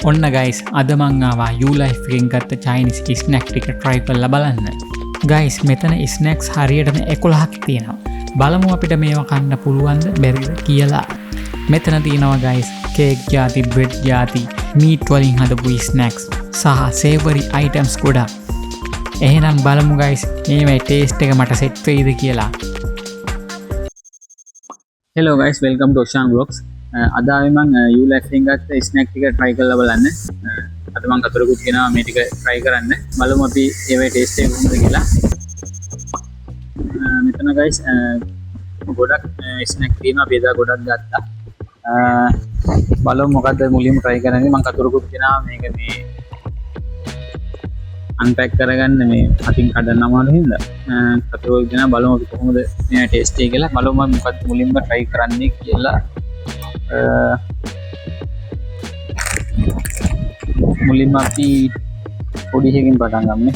ඔන්න ගයිස් අද මං ආවා යූලයිෆ් එකෙන් ගත්ත චයිනිස් ස්නැක් ටික try කරලා බලන්න. ගයිස් මෙතන ස්නැක්ස් හරියටම 11ක් තියෙනවා. බලමු අපිට මේවා කන්න පුළුවන්ද බැරිද කියලා. මෙතන තියෙනවා ගයිස් කේක් ಜಾති, බ්‍රෙඩ් ಜಾති, මීට් වලින් හදපු ස්නැක්ස් සහ සේවරි අයිටම්ස් ගොඩක්. එහෙනම් බලමු ගයිස් මේවයි ටේස්ට් එක මට සෙට් වෙයිද කියලා. Hello guys, welcome to Oshan Vlogs. අද ආවේ මම යූලයිෆ් එකෙන් ගත්ත ස්නැක් ටික try කරලා බලන්න. අද මම කතරකුත් ගෙනාවා මේ ටික try කරන්න. බලමු අපි ඒවේ ටේස්ට් එක කොහොමද කියලා. මෙතන guys ගොඩක් ස්නැක් තියෙනවා. අපි එදා ගොඩක් ගත්තා. බලමු මොකද්ද මුලින්ම try කරන්නේ. මම කතරකුත් ගෙනාවා මේක මේ අන්පැක් කරගන්න මේ අතින් කඩන්න අමාරු හින්දා කතරකුත් ගෙනා බලමු අපි කොහොමද මේ ටේස්ට් එක කියලා. බලමු මම මොකද්ද මුලින්ම try කරන්නේ කියලා. මුලින්ම අපි පොඩි එකකින් පටන් ගමු.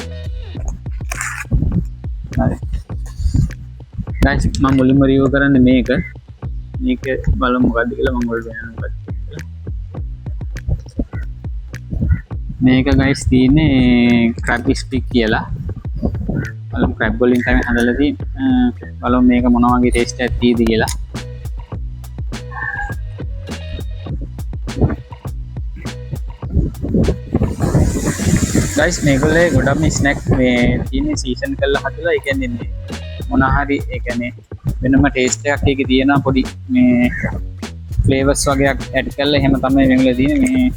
හරි. guys මම මුලින්ම රිවිව් කරන්නේ මේක බලමු මොකද්ද කියලා. මම ඔයාලට කියන්න මොකද්ද කියලා. මේක guys තියෙන්නේ crab stick කියලා. බලමු crab වලින් තමයි හදලා තියෙන්නේ. බලමු මේක මොන වගේ ටේස්ට් එකක් තියෙද කියලා. guys මේගොල්ලේ ගොඩක් මේ ස්නැක් මේ තියෙන්නේ සීසන් කරලා හදලා. ඒ කියන්නේ මේ මොන හරි ඒ කියන්නේ වෙනම ටේස්ට් එකක් ඒකේ තියෙනවා. පොඩි මේ ෆ්ලේවර්ස් වගේක් ඇඩ් කරලා එහෙම තමයි මේගොල්ලේ තියෙන්නේ. මේ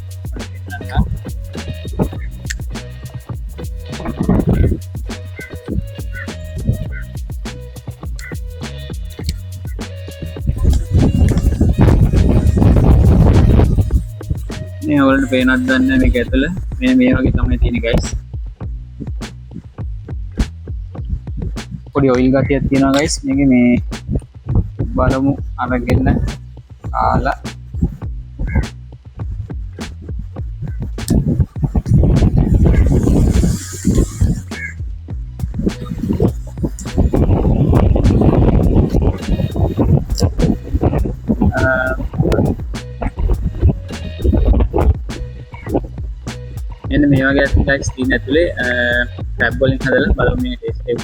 මේ ඔයාලට පේනවද දන්නේ මේක ඇතුළ මේ වගේ තමයි තියෙන්නේ guys. පොඩි ඔයිල් ගතියක් තියෙනවා guys මේකේ. මේ බලමු අරගෙන කාලා එන්න මේ වගේ guys තියෙන ඇතුලේ crab වලින් හදලා බලමු මේ ටේස්ට් එක.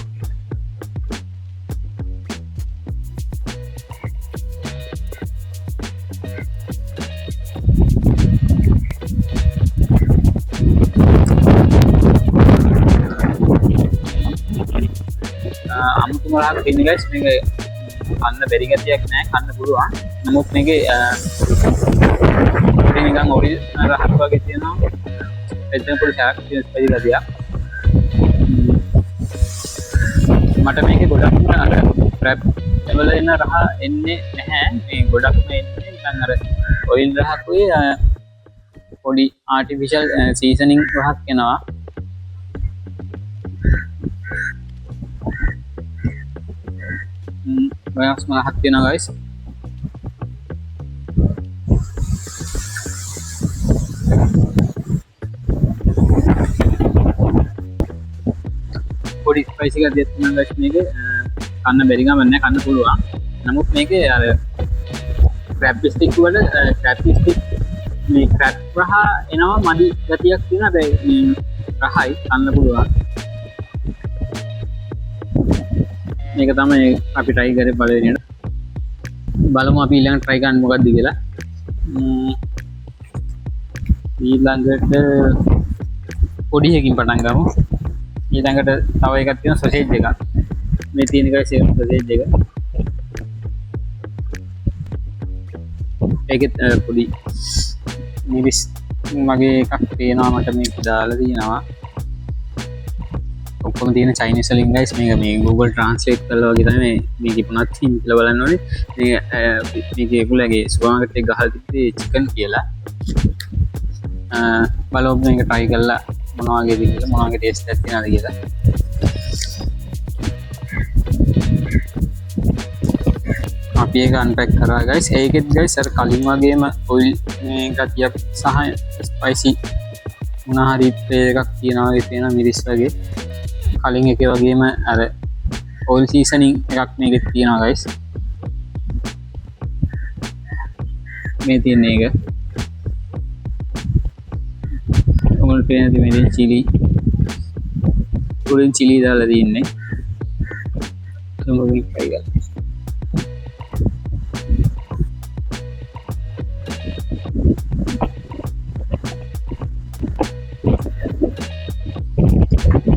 අමුතුම රහක් තියෙන guys මේක කන්න බැරි ගතියක් නෑ, කන්න පුළුවන්. නමුත් මේකේ නිකන් ඔරිල් රහක් වගේ තියෙනවා. එතන පොඩි ෂාක් ස්පයිසි ගතියක්. මට මේකේ ගොඩක්ම අර ක්‍රැබ් වල එන රහ එන්නේ නැහැ. මේ ගොඩක්ම එන්නේ නිකන් අර ඔයිල් රහකුයි පොඩි ආටිෆිෂල් සීසනින් රහක් එනවා. වෙනස්ම රහක් තියෙනවා guys. පොඩි ස්පයිසි ගතියක් තියෙනවා guys මේකේ. කන්න බැරි ගමන් නැහැ, කන්න පුළුවන්. නමුත් මේකේ අර crab stick වල මේ crab රහ එනවා මදි ගතියක් තියෙනවා. හැබැයි රහයි, කන්න පුළුවන්. මේක තමයි අපි try කරේ පළවෙනියට. බලමු අපි ඊළඟට try කරන්න මොකක්ද කියලා. ඊළඟට පොඩි එකකින් පටන් ගමු. ඊළඟට තව එකක් තියෙනවා සොසේජ් එකක්. මේ තියෙන එකයි සේම සොසේජ් එක. ඒකෙත් පොඩි මිරිස් වගේ එකක් පේනවා මට මේක දාලා තියෙනවා. ඔක්කොම තියෙන චයිනීස් වලින් guys. මේක මේ Google Translate කරලා වගේ තමයි මේකේ පුණත් තියෙන කියලා බලන්න ඕනේ. මේක ඒගොල්ලන්ගේ සුපර් මාකට් එකේ ගහලා තිබ්බේ චිකන් කියලා. බලමු මේක try කරලා මොන වගේද කියලා, මොන වගේ ටේස්ට් එකක් තියෙනවද කියලා. අපි ඒක අන්පැක් කරා guys. ඒකෙත් guys අර කලින් වගේම ඔයිල් ගතියක් සහ ස්පයිසි මොන හරි එකක් තියෙනවා වගේ තියෙන මිරිස් වගේ. කලින් එකේ වගේම අර ඔයිල් සීසනින් එකක් මේකෙත් තියෙනවා guys. මේ තියෙන එක ඔයාලට පේනද මේ චිලි උඩින් චිලි දාලා තියෙන්නේ. මොකද ෆ්‍රයි කරලා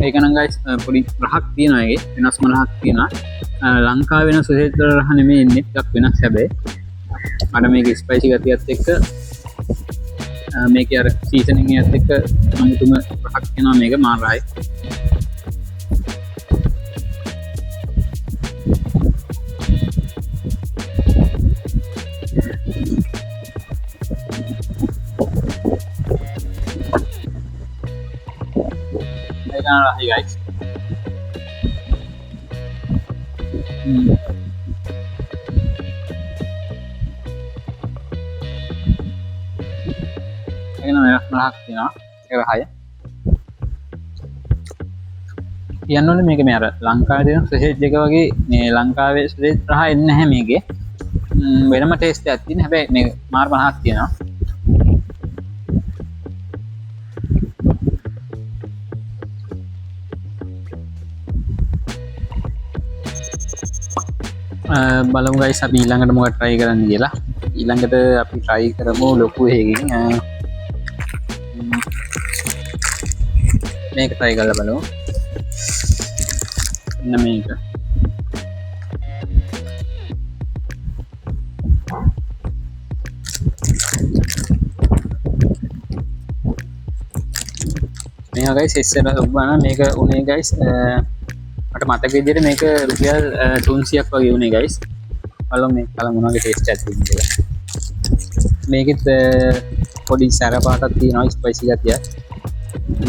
ඒක නම් guys පොඩි රහක් තියෙනවා ඒකේ වෙනස්ම රහක් තියෙනවා. ලංකාවේ වෙන සොසේජ් වල රහ නෙමෙයි ඉන්නේ ටිකක් වෙනස් හැබැයි. අර මේක ස්පයිසි ගතියත් එක්ක මේකේ අර සීසනින් එකත් එක්ක අමුතුම රහක් වෙනවා මේක මාරයි. Hey guys. Ini merah merah තියෙනවා. ඒක රහය. කියන්න ඕනේ මේක මේ අර ලංකාවේ දෙන සොසේජ් එක වගේ මේ ලංකාවේ සොසේජ් රහ එන්නේ නැහැ මේකේ. වෙනම ටේස්ට් එකක් තියෙන. හැබැයි මේක මාර මහක් තියෙනවා. බලමු guys අපි ඊළඟට මොකක්ද try කරන්න කියලා. ඊළඟට අපි try කරමු ලොකු එකකින් මේක try කරලා බලමු. මෙන්න මේක. මේක guys ඉස්සර ඔබන මේක උනේ guys මට මතක විදිහට මේක රුපියල් 300ක් වගේ වුණේ guys. බලමු මේක කලින් මොනවගේ ටේස්ට් එකක් තියෙනවද කියලා. මේකෙත් පොඩි සැර පාටක් තියෙනවා ස්පයිසි ගතිය.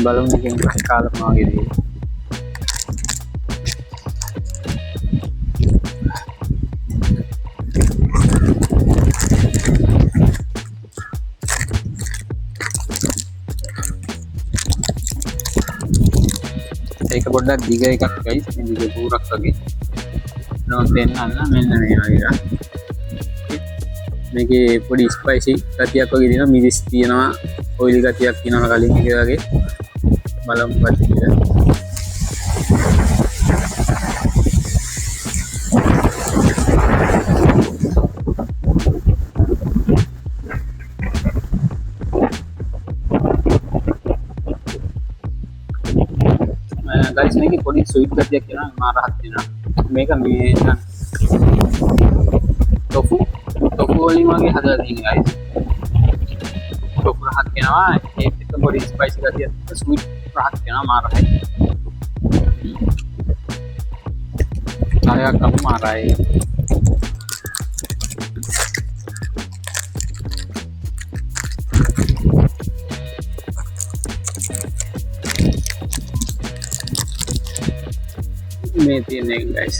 බලමු මේකෙන් කාලා මොනවගේද කියලා. ඒක පොඩ්ඩක් දිග එකක් guys මේ දිග පුරක් වගේ නම පෙන්නන්න මෙන්න මේ වගේ මේකේ පොඩි ස්පයිසි ගතියක් වගේ දෙනවා මිරිස් තියෙනවා ඔයිලි ගතියක් තියෙනවා කලින් එක වගේ බලමු මොකක්ද කියලා guys මේකේ පොඩි ස්වීට් ගතියක් එනවා මාර රහක් වෙනවා මේක මේ ටොෆු වලින් වගේ හදලා තියෙනවා guys ටොෆු රහක් වෙනවා ඒත් එක පොඩි ස්පයිසි ගතියක් ස්වීට් රහක් වෙනවා මාර රහයි ආයෙත් අපු මාරයි මේ තියෙන එක guys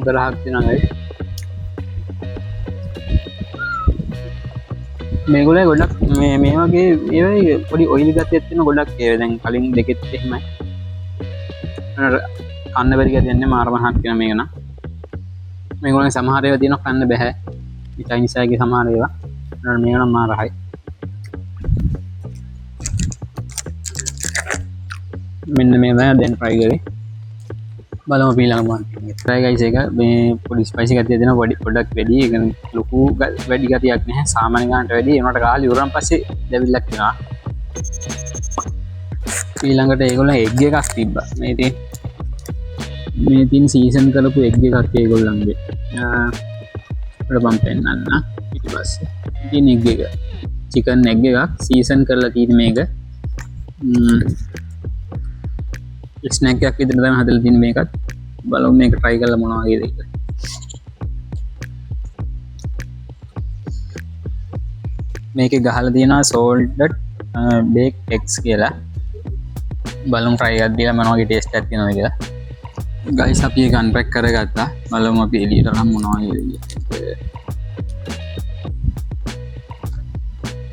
ගලහක් තියෙනවා guys මේගොල්ලෝ ගොඩක් මේ වගේ ඒවයි පොඩි ඔයිලි ගතියක් තියෙන ගොඩක් ඒවා දැන් කලින් දෙකෙත් එහෙමයි අර කන්න බැරි ගතියක් නේ මාර මහක් වෙන මේක නා මේගොල්ලෝ සමහර ඒවා දිනක් කන්න බෑ චයිනීස් අයගේ සමහර ඒවා මේක නම් මාර රහයි මෙන්න මේ වගේ දැන් try කරේ බලමු ඊළඟ මොකක්ද try guys එක මේ පොඩි ස්පයිසි ගතිය දෙන පොඩ්ඩක් වැඩි ඒක ලොකු වැඩි ගතියක් නැහැ සාමාන්‍ය ගන්නට වැඩි ඒකට කාලේ ඉවරන් පස්සේ දෙවිල්ලක් වෙනවා ඊළඟට ඒගොල්ලෝ එග් එකක් තිබ්බා මේ තියෙන සීසන් කරපු එග් එකක් ඒගොල්ලන්ගේ මම පෙන්නන්න ඊට පස්සේ ඉතින් එග් එක චිකන් එග් එකක් සීසන් කරලා තියෙන මේක ස්නැක් එකක් විදිහට තමයි හදලා තියෙන මේකත් බලමු මේක try කරලා මොනවා වගේද කියලා මේකේ ගහලා තියෙනවා salted baked eggs කියලා බලමු try එකක් දීලා මොනවා වගේ taste එකක් තියෙනවද කියලා guys අපි ඒක unpack කරගත්තා බලමු අපි එළියට නම් මොනවා වගේද කියලා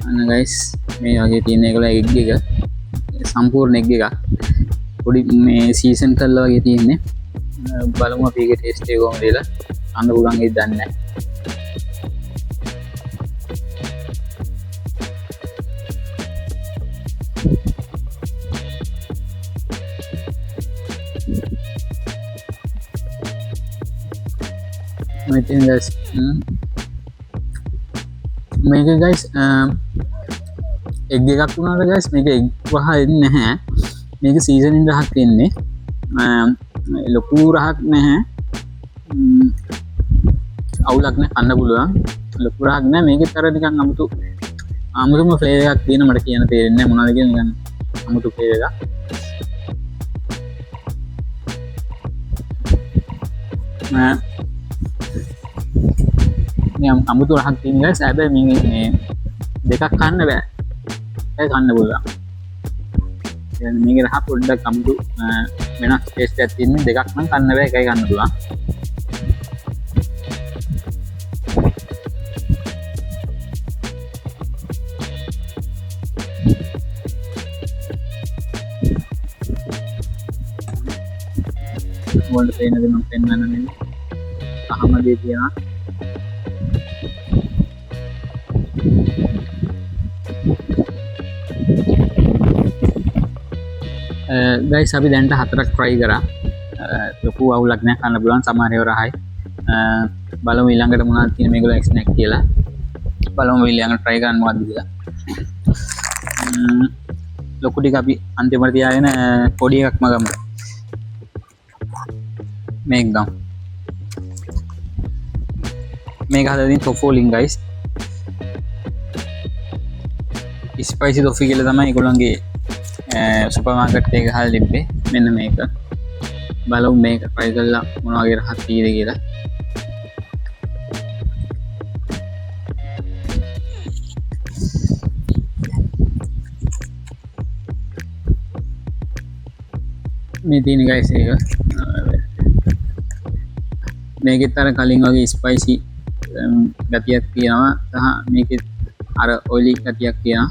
අන්න guys මේ වගේ තියෙන ඒකලා egg එක සම්පූර්ණ egg එකක් පොඩි මේ සීසන් කරලා වගේ තියෙන්නේ බලමු අපි ඒක ටෙස්ට් එක කොහොමද කියලා. අන්න පුළුවන් ඒක දන්නේ නැහැ. ඉතින් guys මේක guys එග් එකක් වුණාට guys මේක එග් වහ එන්නේ නැහැ. මේක සීසනින් රහක් එන්නේ. ලොකු රහක් නැහැ. අවුලක් නැහැ කන්න පුළුවන්. ලොකු රහක් නැහැ. මේකේ තර නිකන් අමුතුම ෆ්ලේවර් එකක් තියෙන මට කියන්න තේරෙන්නේ නැහැ මොනවද කියලා නිකන් අමුතු ෆ්ලේවර් එකක්. අමුතු රහක් තියෙන guys. හැබැයි මේ දෙකක් කන්න බෑ. ඒක කන්න පුළුවන්. දැන් මේකේ රහ පොඩ්ඩක් අමුතු වෙනස් ටේස්ට් එකක් තියෙන දෙකක් නම් කන්න බෑ. එකයි කන්න පුළුවන්. මොකද පේනද මම පෙන්වන්න නෙමෙයි. අහමදේ තියෙනවා. ගයිස් අපි දැන්ට 4ක් try කරා. ලොකු අවුලක් නැහැ කන්න පුළුවන්. සමහර ඒවා රහයි. බලමු ඊළඟට මොනවද තියෙන මේගොල්ලෝ ස්නැක් කියලා. බලමු ඊළඟට try කරන්න මොකද්ද කියලා. ලොකු ටික අපි අන්තිමට තියාගෙන පොඩි එකක්ම ගමු. මේක ගමු. මේක හදලා තියෙන toffee guys. ස්පයිසි toffee කියලා තමයි ඒගොල්ලන්ගේ සුපර් මාකට් එකේ ගහලා තිබ්බේ. මෙන්න මේක. බලමු මේක try කරලා මොන වගේ රහක් තියෙද කියලා. මේ තියෙන guys එක. මේකෙත් අර කලින් වගේ ස්පයිසි ගතියක් තියෙනවා. සහ මේකෙත් අර ඔයිලි ගතියක් තියෙනවා.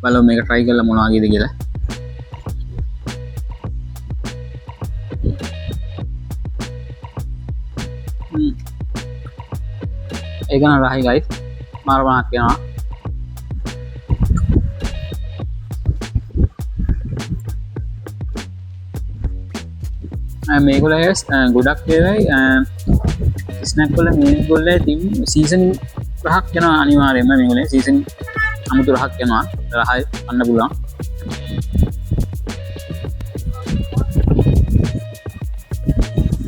බලමු මේක try කරලා මොන වගේද කියලා. ඒක නම් රහයි guys. මාර මහත් වෙනවා. මේගොල්ලෝ guys ගොඩක් ඒවායි ස්නැක් වල මේගොල්ලෝ තින් සීසන් රහක් යනවා අනිවාර්යයෙන්ම. මේගොල්ලෝ සීසන් අමුතු රහක් යනවා. රහයි අන්න පුළුවන්.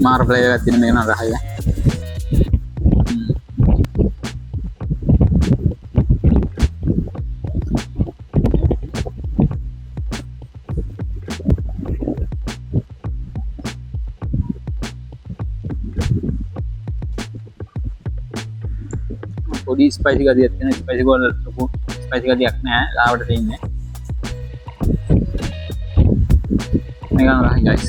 මාර ෆ්ලේවර් එකක් තියෙන මේක නම් රහයි. පොඩි ස්පයිසි ගතියක් තියෙන. ස්පයිසි වල ලොකු ස්පයිසි ගතියක් නෑ. ලාවට තියෙන්නේ. මේක නම් රහයි guys.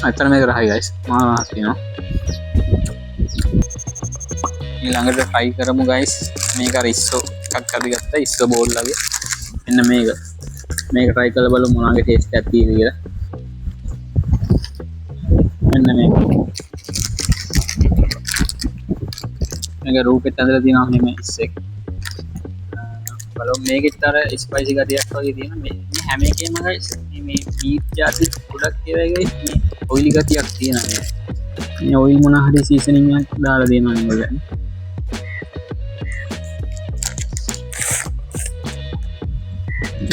අතන මේක රහයි guys. මාත් තියෙනවා. ඊළඟට try කරමු guys. මේක අර ඉස්සෝ එකක් අපි ගත්තා. ඉස්සෝ බෝල් වගේ. මෙන්න මේක. මේක try කරලා බලමු මොන වගේ taste එකක් තියෙද කියලා. මෙන්න මේක. මේක රූපෙත් ඇඳලා තියෙනවා මේ ඉස්සෙක්. බලමු මේකෙත් අර ස්පයිසි ගතියක් වගේ තියෙනවා. මේ හැම එකේම guys මේ බීට් ಜಾති ගොඩක් ඒවා guys මේ ඔයිලි ගතියක් තියෙනවා. මේ ඔයිල් මොන හරි සීසනින් එකක් දාලා දෙනවා මේගොල්ලෝ.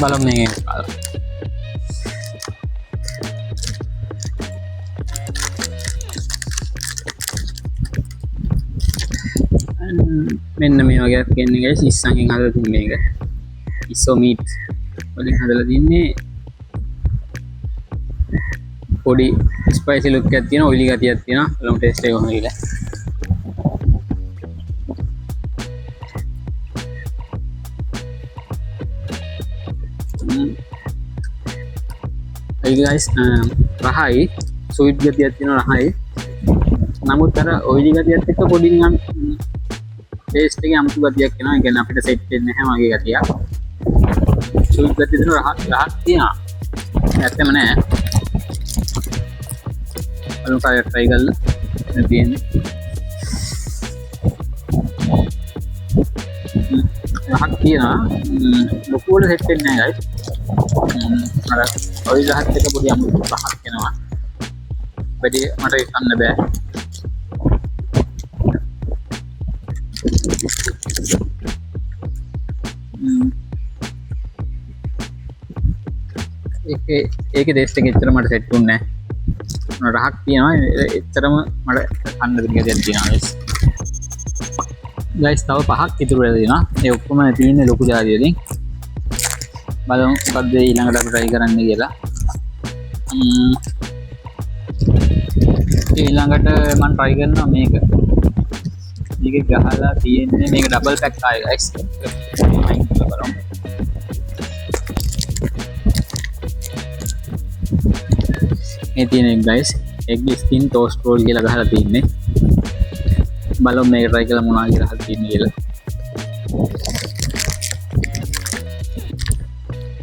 බලමු මේක කාලා. මෙන්න මේ වගේ එකක් එන්නේ guys. ඉස්සන්ගෙන් හදලා තියෙන මේක. ඉසෝමීට් වලින් හදලා තින්නේ පොඩි ස්පයිසි ලුක් එකක් තියෙනවා ඔයිලි ගතියක් තියෙනවා බලමු ටේස්ට් එක කොහොමද කියලා hey guys රහයි ස්වීට් ගතියක් තියෙනවා රහයි නමුත් අර ඔයිලි ගතියත් එක්ක පොඩි නිකන් ටේස්ට් එකේ අමුතු ගතියක් එනවා ඒ කියන්නේ අපිට සෙට් වෙන්නේ නැහැ මගේ ගතියක් ස්වීට් ගතිය තියෙනවා රහක් තියෙනවා ඇත්තම නෑ බලමු කාය try කරලා තියෙන්නේ රහක් තියෙනවා ලොකුවට සෙට් වෙන්නේ නැහැ guys අර ඔය ගහත් එක පොඩි අමුතු පහක් එනවා වැඩි මට කන්න බෑ ඒකේ ටේස්ට් එක එච්චර මට සෙට් වුණේ නැහැ රහක් තියෙනවා එච්චරම මට කන්න දෙයක් තියෙනවා guys තව පහක් ඉතුරු වෙලා තියෙනවා ඒ ඔක්කොම තියෙන්නේ ලොකු ජාති වලින් බලමු මොකද්ද ඊළඟට අපි try කරන්න කියලා ඊළඟට මම try කරනවා මේක ගහලා තියෙන්නේ මේක ඩබල් පැක් ආයේ guys බලමු මේ තියෙන guys egg skin toast roll කියලා ගහලා තින්නේ බලමු මේක try කරලා මොනවද කියලා හදලා තින්නේ කියලා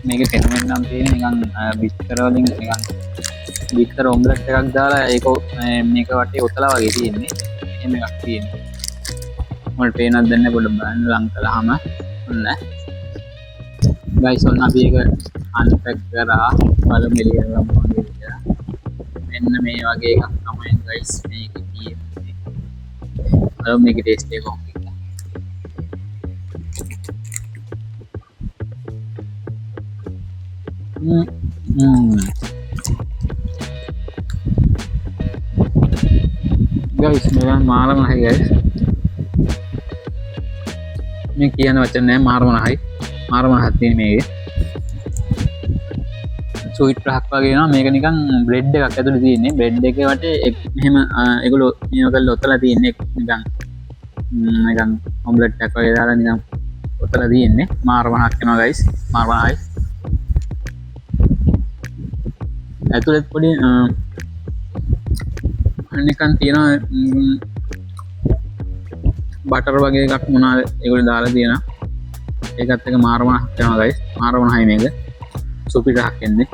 මේක පෙනුමෙන් නම් තියෙන්නේ නිකන් බිස්තර වලින් නිකන් බිස්තර ඔම්ලට් එකක් දාලා ඒක මේක වටේ ඔතලා වගේ තියෙන්නේ එහෙම එකක් තියෙන්නේ මට පේනක් දැන්නේ පොඩ්ඩක් බලන්න ලං කළාම ඔන්න guys ඔන්න අපි ඒක අන්පැක් කරා බලමු එළියට ගමු කියලා මෙන්න මේ වගේ එකක් තමයි guys මේකේ තියෙන්නේ බලමු මේකේ ටේස්ට් එක කොහොමද කියලා guys මේවා මාරම නැහැ guys මේ කියන වචන නෑ මාරම නැහයි මාරම හත් තියෙන මේකේ ස්වීට් රහක් වගේ එනවා මේක නිකන් බ්‍රෙඩ් එකක් ඇතුලේ තියෙන්නේ බ්‍රෙඩ් එකේ වටේ මෙහෙම ඒගොල්ලෝ මේව කරලා ඔතලා තියෙන්නේ නිකන් ඔම්ලට් එකක් වගේ දාලා නිකන් ඔතලා තියෙන්නේ මාරම හක් වෙනවා guys මාරම නැහයි ඇතුලේ පොඩි නිකන් තියෙනවා බටර් වගේ එකක් මොනවාද ඒගොල්ලෝ දාලා තියෙනවා ඒකත් එක මාරම හක් වෙනවා guys මාරම නැහයි මේක සුපි රහක් එන්නේ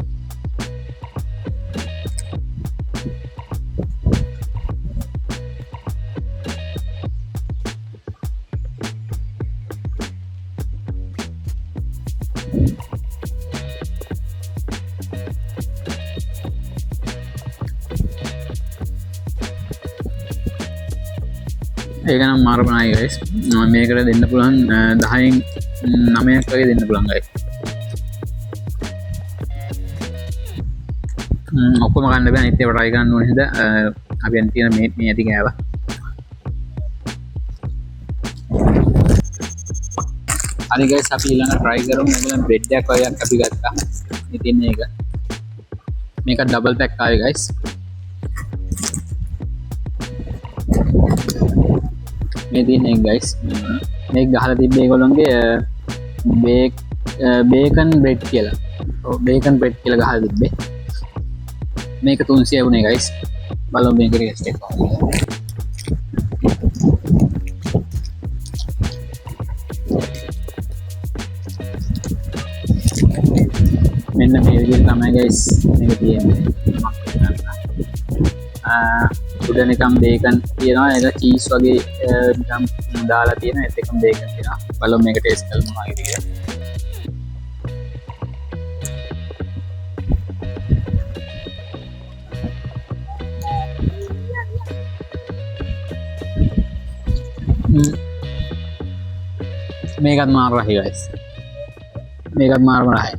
ඒක නම් මාරම නැහයි guys මේකට දෙන්න පුළුවන් 10න් 9ක් වගේ දෙන්න පුළුවන් guys ඔක්කොම ගන්න බෑ අනිත් ඒවා try කරන්න ඕනේ හින්දා අපි අන් තියෙන මේ ඇති ගෑවා හරි guys අපි ඊළඟ try කරමු මේකෙන් බ්‍රෙඩ් එකක් වගේ අපි ගත්තා ඉතින් මේක ඩබල් පැක් ආවේ guys මේ තියෙන්නේ guys මේක ගහලා තිබ්බේ ඒගොල්ලන්ගේ බේකන් බ්‍රෙඩ් කියලා ඔව් බේකන් බ්‍රෙඩ් කියලා ගහලා තිබ්බේ මේක 300 වුණේ guys බලමු මේක ටෙස්ට් එක මෙන්න මේ විදිහට තමයි guys මේක තියෙන්නේ උඩ නිකම් බේකන් තියෙනවා ඒක චීස් වගේ නිකම් දාලා තියෙන ඒත් එකම බේකන් තියෙනවා බලමු මේක ටෙස්ට් කරමු මොනවද කියලා මේකත් මාර රහයි guys මේකත් මාරම රහයි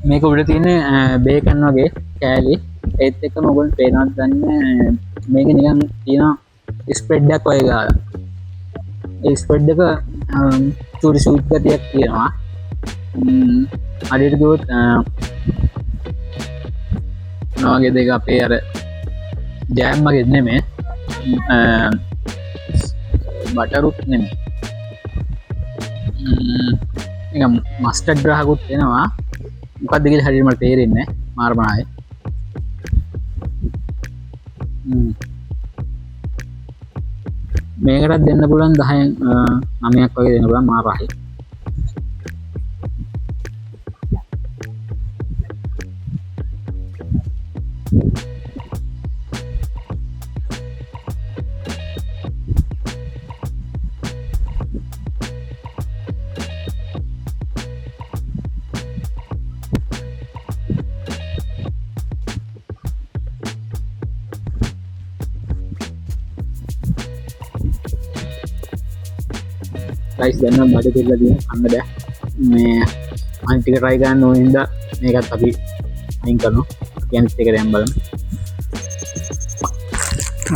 මේක උඩ තියෙන්නේ බේකන් වගේ කෑලි ඒත් එක්කම ඔයගොල්ලෝ පේනවත් ගන්න මේක නිකන් තියෙනවා ස්ප්‍රෙඩ් එකක් වගේ ගහලා. ඒ ස්ප්‍රෙඩ් එක චූටි ස්වීට් ගතියක් තියෙනවා. හරියට ගියොත් මොනවගේ දෙක අපේ අර ජෑම් වගේ නෙමෙයි. බටරුත් නෙමෙයි. නිකන් මස්ටර්ඩ් ග්‍රහකුත් එනවා. මොකක්ද කියලා හරියට මට තේරෙන්නේ නැහැ. මාර්මනායි. මේකටත් දෙන්න පුළුවන් 10න් 9ක් වගේ දෙන්න පුළුවන් මාරහයි. ගයිස් දැන් නම් බඩ දෙල්ල දින කන්න බෑ. මේ අනිත් ටික try ගන්න ඕන හින්දා මේකත් අපි අයින් කරනවා. අපි අනිත් එක දැන් බලමු.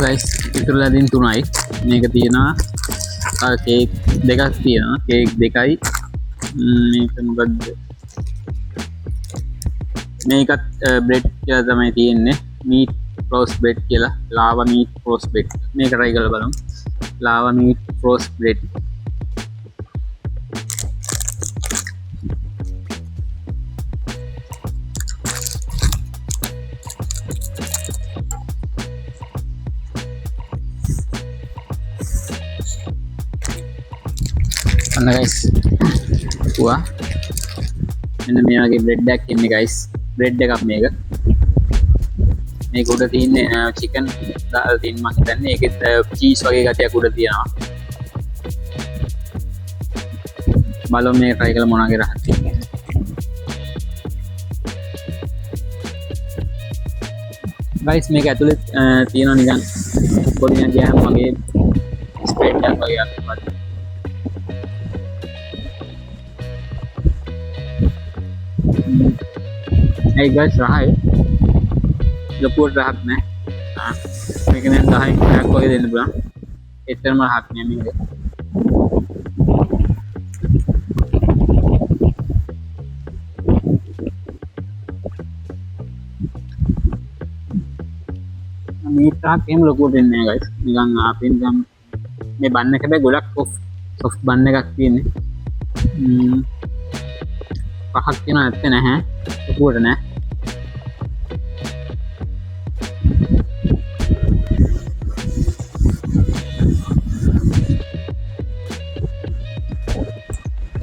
ගයිස් ඉතුරුලා දින 3යි. මේක තියෙනවා කේක් දෙකක් තියෙනවා. කේක් දෙකයි. මේක මොකද්ද? මේකත් බ්‍රෙඩ් කියලා තමයි තියෙන්නේ. මීට් රෝස් බ්‍රෙඩ් කියලා. ලාවා මීට් රෝස් බ්‍රෙඩ්. මේක try කරලා බලමු. ලාවා මීට් රෝස් බ්‍රෙඩ්. අන්න ගයිස් පුවා මෙන්න මේ වගේ බ්‍රෙඩ් එකක් ඉන්නේ ගයිස්. බ්‍රෙඩ් එකක් මේක උඩ තියෙන්නේ චිකන් දාලා තියෙන මම හිතන්නේ ඒකෙත් චීස් වගේ ගතියක් උඩ තියෙනවා. බලමු මේ try කරලා මොනවා වගේ රහක් තියෙන්නේ. ගයිස් මේක ඇතුලේ තියෙනවා නිකන් පොඩි නිකන් වගේ ස්ප්‍රෙඩ් එකක් වගේ අක්කවත්. Hey guys, රහයි ලොකුවට රහක් නෑ. මේක නම් 10ක් වගේ දෙන්න පුළුවන්. එතරම් රහක් නෑ මේක. මේ තාක් එහෙම ලොකුවට දෙන්නේ නෑ guys. නිකන් අපි නිකන් මේ බන් එක හැබැයි ගොඩක් soft බන් එකක් තියෙන්නේ. පහක් තියෙන නැත්තේ නැහැ. ලොකුවට නෑ.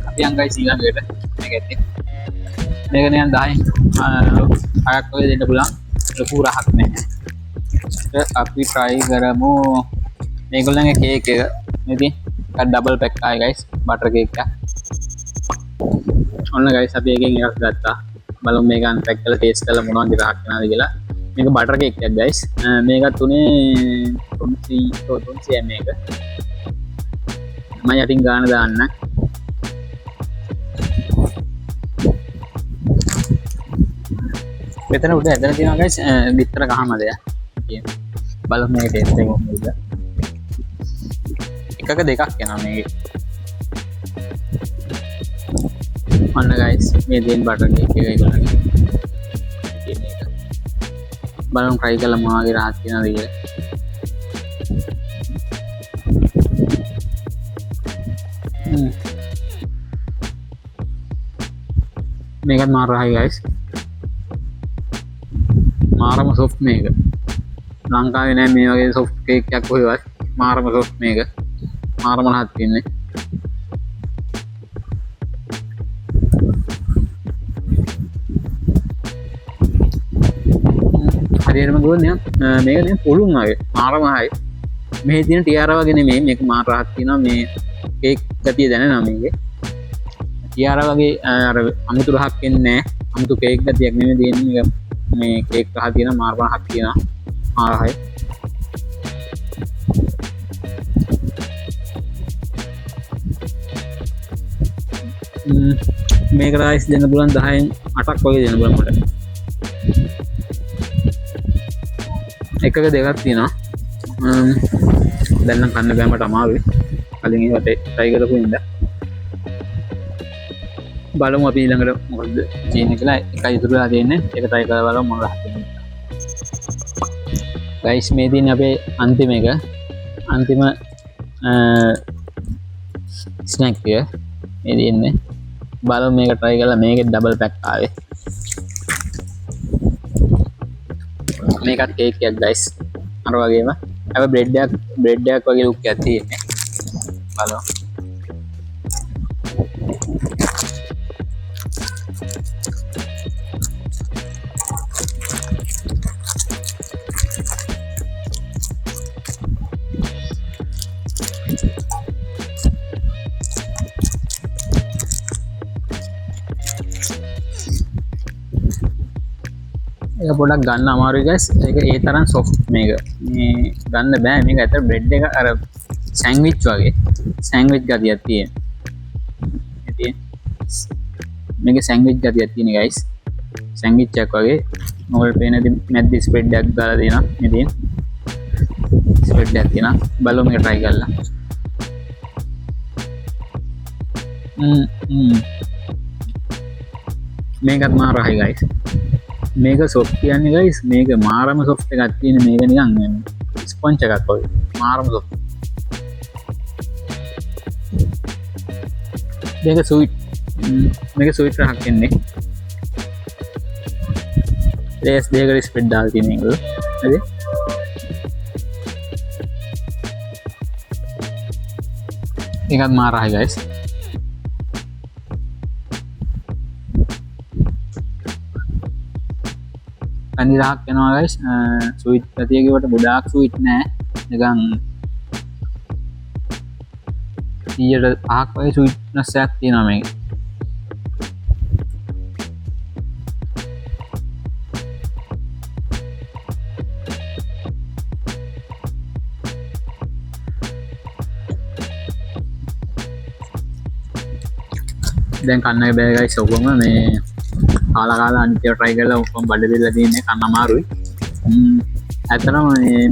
අපි අංගයි ඊළඟට මේක ඇත්තේ. මේක නිකන් 10න් 6ක් වගේ දෙන්න පුළුවන්. ලොකු රහක් නැහැ. අපි try කරමු මේගොල්ලන්ගේ කේක් එක. ඉතින් ඩබල් පැක් ආයි guys බටර් කේක් එක. ඔන්න guys අපි එකෙන් එකක් ගත්තා. බලමු මේක අන්පැක් කරලා ටේස්ට් කරලා මොනවද රහක් වෙනවද කියලා. මේක බටර් කේක් එකක් guys. මේකත් උනේ 300 මේක. මම යටින් ගාන දාන්න. මෙතන උඩ ඇදලා තියෙනවා guys විතර කහමදය. බලමු මේක ටේස්ට් එක කොහොමද. එකක දෙකක් එනවා මේකේ. ඔන්න guys මේ දෙන් බටර් කේක් එක ඒගොල්ලන්ගේ තියෙන එක. බලමු try කරලා මොනවා වගේ රහක් තියෙනවද කියලා. මේකත් මාර රහයි guys. මාරම soft මේක. ලංකාවේ නෑ මේ වගේ soft cake එකක් කොහෙවත්. මාරම soft මේක. මාරම රහක් තියෙන්නේ. හරියටම ගොඩ නිකන් මේක නිකන් පුළුන් වගේ. මාරම හයි. මේ තියෙන ටියාරා වගේ නෙමෙයි. මේක මාර රහක් තියෙනවා. මේ කේක් ගතිය දැනෙනවා මේකේ. ටියාරා වගේ අර අමුතු රහක් එන්නේ නෑ. අමුතු කේක් ගතියක් නෙමෙයි දෙන්නේ. මේ කේක් රහ තියෙන මාර රහක් තියෙනවා. ආහයි. මේක රයිස් දෙන්න පුළුවන් 10න් 8ක් වගේ දෙන්න පුළුවන් මට. එකක දෙකක් තියෙනවා. දැන් නම් කන්න බෑමට අමාරුයි කලින් ඒවට try කරපු ඉඳලා බලමු අපි ඊළඟට මොකද තියෙන්නේ කියලා එකයි ඉතුරුලා තියෙන්නේ ඒක try කරලා බලමු මොනවද හදන්නේ guys මේ තියෙන්නේ අපේ අන්තිම එක අන්තිම ස්නැක් එක මේ තියෙන්නේ බලමු මේක try කරලා මේකේ ඩබල් පැක් ආවේ මේකත් කේක් එකක් guys අර වගේම අපේ බ්‍රෙඩ් එකක් වගේ ලුක් එකක් තියෙන්නේ බලමු ඒක පොඩක් ගන්න අමාරුයි guys ඒක ඒ තරම් soft මේක මේ ගන්න බෑ මේක ඇත්තට බ්‍රෙඩ් එක අර සෑන්ඩ්විච් වගේ සෑන්ඩ්විච් ගතියක් තියෙන මේක සෑන්ඩ්විච් ගතියක් තියෙන guys සෑන්ඩ්විච් එකක් වගේ මොකද පේන මැද්දේ ස්ප්‍රෙඩ් එකක් දාලා දෙනවා මේ තියෙන ස්ප්‍රෙඩ් එකක් තියෙනවා බලමු මේක try කරලා මේකත් මාරයි guys මේක soft කියන්නේ guys මේක මාරම soft එකක් තියෙන මේක නිකන් ස්පොන්ජ් එකක් වගේ මාරම soft මේක sweet රහක් එන්නේ ලේස් දෙකකට ස්ප්‍රෙඩ් දාලා තියෙන එක හරි ඒකත් මාරයි guys කනි රහක් වෙනවා guys ස්වීට් ගතිය කියවට ගොඩාක් ස්වීට් නෑ නිකන් 100ට 5ක් වගේ ස්වීට්නස් එකක් තියෙනවා මේක දැන් කන්න බෑ guys ඔක්කොම මේ කාලා අනිත් ඒවා try කරලා ඔක්කොම බඩ දෙලා තියෙන්නේ කන්න අමාරුයි. ඇත්තටම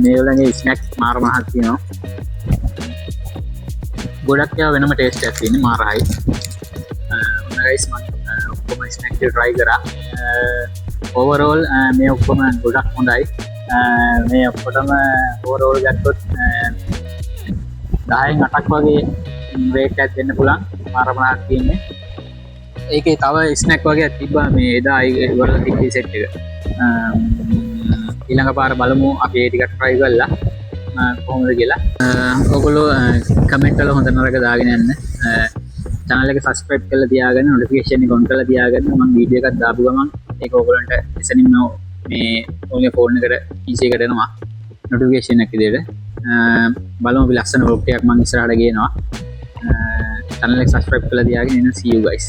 මේ වලගේ ස්නැක්ස් මාර මහත් තියෙනවා. ගොඩක් ඒවා වෙනම ටේස්ට් එකක් තියෙන්නේ මාරයි. guys මම ඔක්කොම ස්නැක්ස් try කරා. overall මේ ඔක්කොම ගොඩක් හොඳයි. මේ ඔක්කොටම overall ගත්තොත් 10න් 8ක් වගේ රේට් එකක් දෙන්න පුළුවන්. මාර මහත් තියෙන්නේ. ඒකේ තව ස්නැක් වගේ තිබ්බා මේ එදා ඉවර තිබ්බ සෙට් එක. ඊළඟ පාර බලමු අපි ඒ ටික try කරලා කොහොමද කියලා. ඔයගොල්ලෝ කමෙන්ට් වල හොඳ නරක දාගෙන යන්න. channel එක subscribe කරලා තියාගන්න notification එක on කරලා තියාගන්න. මම වීඩියෝ එකක් දාපු ගමන් ඒක ඔයගොල්ලන්ට එසනින්ම මේ ඔයගේ ෆෝන් එකට PC එකට එනවා notification එක විදියට. බලමු අපි ලස්සන vlog එකක් මම ඉස්සරහට ගේනවා. channel එක subscribe කරලා තියාගෙන ඉන්න see you guys.